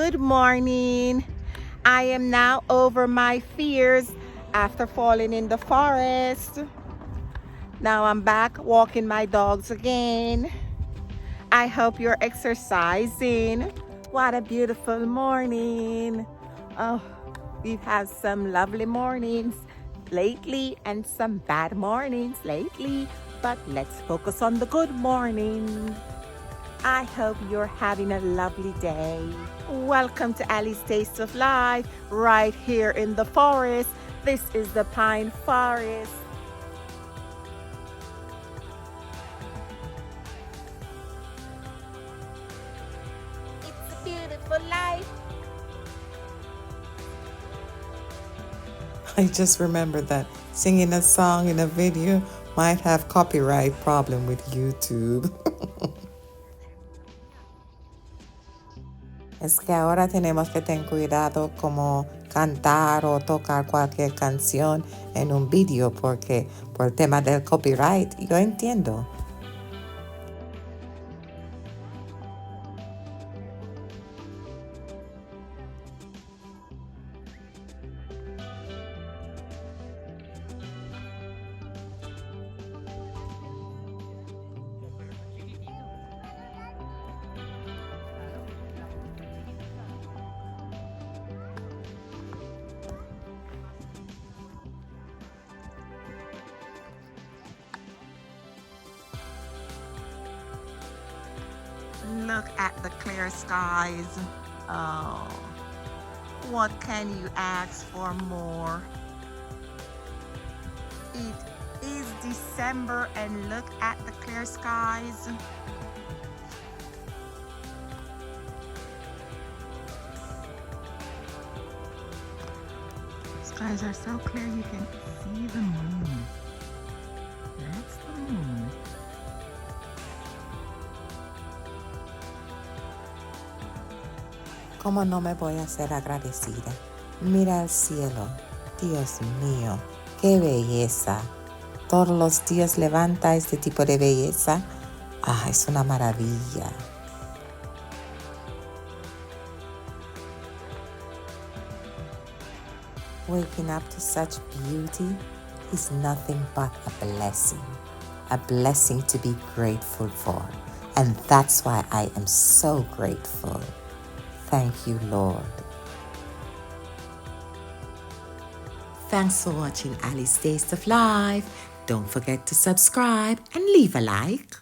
Good morning. I am now over my fears after falling in the forest. Now I'm back walking my dogs again. I hope you're exercising. What a beautiful morning. Oh, we've had some lovely mornings lately and some bad mornings lately, but let's focus on the good morning. I hope you're having a lovely day. Welcome to Ali's Taste of Life, right here in the forest. This is the Pine Forest. It's a beautiful life. I just remembered that singing a song in a video might have copyright problem with YouTube. Es que ahora tenemos que tener cuidado como cantar o tocar cualquier canción en un video porque por el tema del copyright, yo entiendo. Look at the clear skies. Oh, what can you ask for more? It is December and look at the clear skies. Skies are so clear you can see the moon. That's the moon. ¿Cómo no me voy a ser agradecida? Mira el cielo. Dios mío, qué belleza. Todos los días levanta este tipo de belleza. Ah, es una maravilla. Waking up to such beauty is nothing but a blessing to be grateful for. And that's why I am so grateful. Thank you, Lord. Thanks for watching Ali's Taste of Life. Don't forget to subscribe and leave a like.